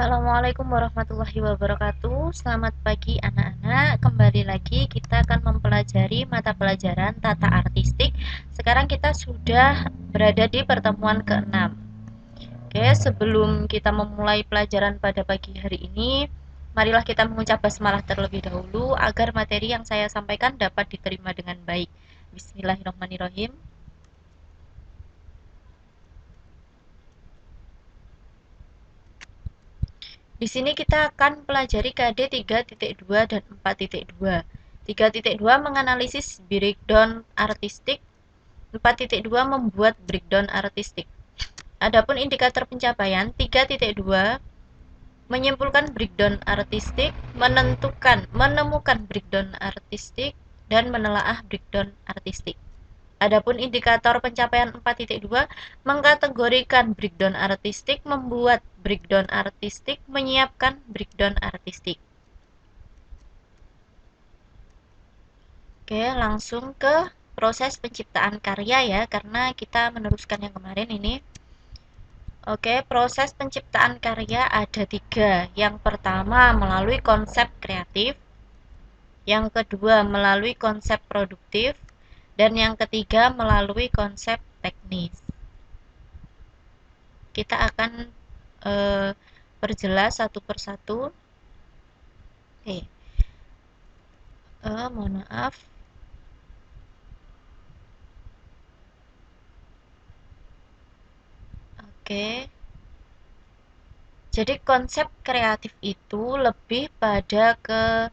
Assalamualaikum warahmatullahi wabarakatuh. Selamat pagi anak-anak. Kembali lagi kita akan mempelajari mata pelajaran tata artistik. Sekarang kita sudah berada di pertemuan ke-6. Oke, sebelum kita memulai pelajaran pada pagi hari ini, marilah kita mengucap basmalah terlebih dahulu agar materi yang saya sampaikan dapat diterima dengan baik. Bismillahirrahmanirrahim. Di sini kita akan pelajari KD 3.2 dan 4.2. 3.2 menganalisis breakdown artistik, 4.2 membuat breakdown artistik. Adapun indikator pencapaian 3.2 menyimpulkan breakdown artistik, menemukan breakdown artistik, dan menelaah breakdown artistik. Adapun indikator pencapaian 4.2 mengkategorikan breakdown artistik, membuat breakdown artistik, menyiapkan breakdown artistik. Oke, langsung ke proses penciptaan karya ya, karena kita meneruskan yang kemarin ini. Oke, proses penciptaan karya ada 3. Yang pertama melalui konsep kreatif, yang kedua melalui konsep produktif, dan yang ketiga melalui konsep teknis. Kita akan perjelas satu persatu. Oke. Mohon maaf. Oke. Jadi konsep kreatif itu lebih pada ke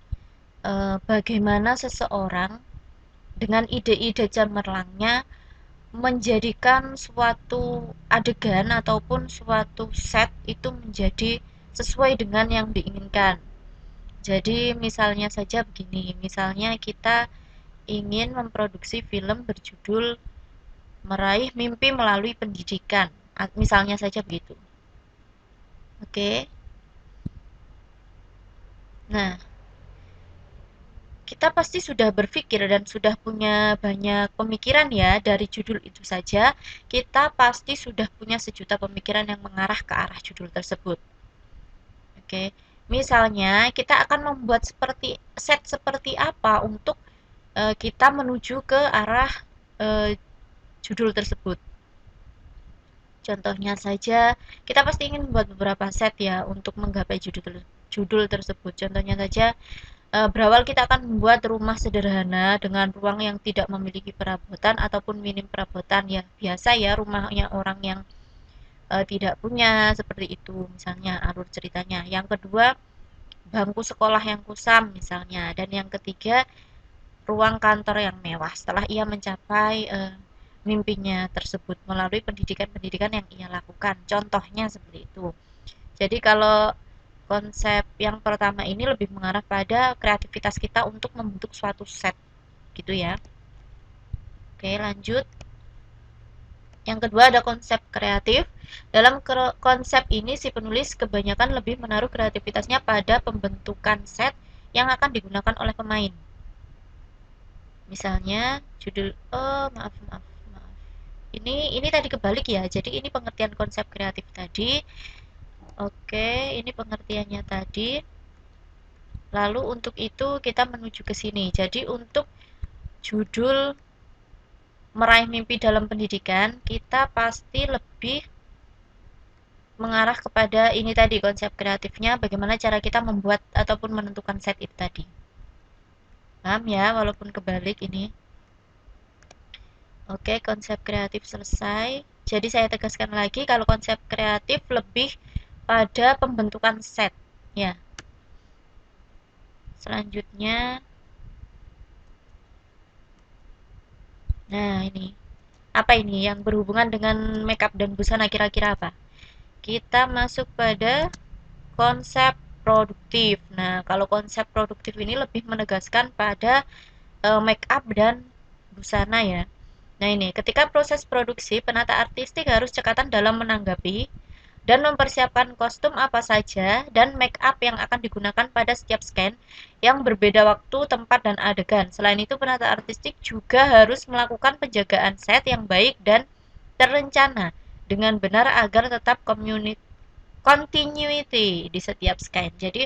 bagaimana seseorang dengan ide-ide cemerlangnya menjadikan suatu adegan ataupun suatu set itu menjadi sesuai dengan yang diinginkan. Jadi misalnya saja begini, misalnya kita ingin memproduksi film berjudul Meraih Mimpi Melalui Pendidikan, misalnya saja begitu. Oke. Nah, kita pasti sudah berpikir dan sudah punya banyak pemikiran ya, dari judul itu saja kita pasti sudah punya sejuta pemikiran yang mengarah ke arah judul tersebut. Oke, misalnya kita akan membuat set seperti apa untuk kita menuju ke arah judul tersebut. Contohnya saja, kita pasti ingin membuat beberapa set ya untuk menggapai judul tersebut. Contohnya saja, berawal kita akan membuat rumah sederhana dengan ruang yang tidak memiliki perabotan ataupun minim perabotan ya, biasa ya rumahnya orang yang tidak punya, seperti itu misalnya alur ceritanya. Yang kedua, bangku sekolah yang kusam misalnya, dan yang ketiga, ruang kantor yang mewah setelah ia mencapai mimpinya tersebut melalui pendidikan-pendidikan yang ia lakukan. Contohnya seperti itu. Jadi kalau konsep yang pertama ini lebih mengarah pada kreativitas kita untuk membentuk suatu set gitu ya. Oke, lanjut. Yang kedua ada konsep kreatif. Dalam konsep ini si penulis kebanyakan lebih menaruh kreativitasnya pada pembentukan set yang akan digunakan oleh pemain. Misalnya judul maaf. Ini tadi kebalik ya. Jadi ini pengertian konsep kreatif tadi. Oke, ini pengertiannya tadi. Lalu untuk itu kita menuju ke sini. Jadi untuk judul Meraih Mimpi dalam Pendidikan, kita pasti lebih mengarah kepada ini tadi konsep kreatifnya, bagaimana cara kita membuat ataupun menentukan set itu tadi. Paham ya, walaupun kebalik ini. Oke, konsep kreatif selesai. Jadi saya tegaskan lagi kalau konsep kreatif lebih pada pembentukan set ya. Selanjutnya, nah ini apa ini yang berhubungan dengan makeup dan busana, kira-kira apa? Kita masuk pada konsep produktif. Nah, kalau konsep produktif ini lebih menegaskan pada make up dan busana ya. Nah, ini ketika proses produksi, penata artistik harus cekatan dalam menanggapi dan mempersiapkan kostum apa saja dan make up yang akan digunakan pada setiap scan yang berbeda waktu, tempat, dan adegan. Selain itu, penata artistik juga harus melakukan penjagaan set yang baik dan terencana dengan benar agar tetap continuity di setiap scan. Jadi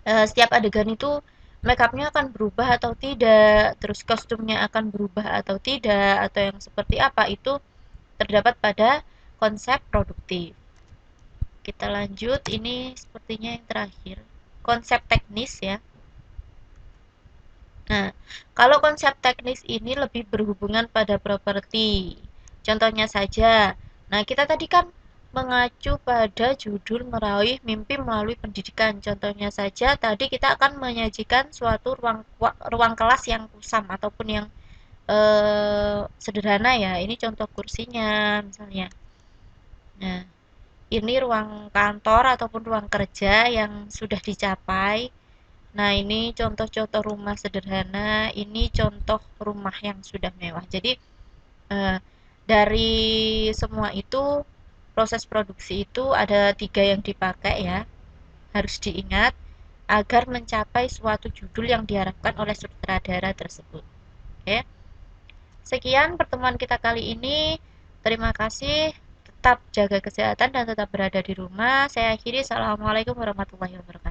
setiap adegan itu makeupnya akan berubah atau tidak, terus kostumnya akan berubah atau tidak, atau yang seperti apa itu terdapat pada konsep produktif. Kita lanjut, ini sepertinya yang terakhir. Konsep teknis ya. Nah, kalau konsep teknis ini lebih berhubungan pada properti. Contohnya saja, nah kita tadi kan mengacu pada judul meraih mimpi melalui pendidikan. Contohnya saja, tadi kita akan menyajikan suatu ruang kelas yang kusam ataupun yang sederhana ya. Ini contoh kursinya misalnya. Nah, ini ruang kantor ataupun ruang kerja yang sudah dicapai. Nah, ini contoh-contoh rumah sederhana, ini contoh rumah yang sudah mewah. Jadi, eh, dari semua itu, proses produksi itu ada 3 yang dipakai ya, harus diingat agar mencapai suatu judul yang diharapkan oleh sutradara tersebut. Oke, sekian pertemuan kita kali ini. Terima kasih. Tetap jaga kesehatan dan tetap berada di rumah. Saya akhiri. Assalamualaikum warahmatullahi wabarakatuh.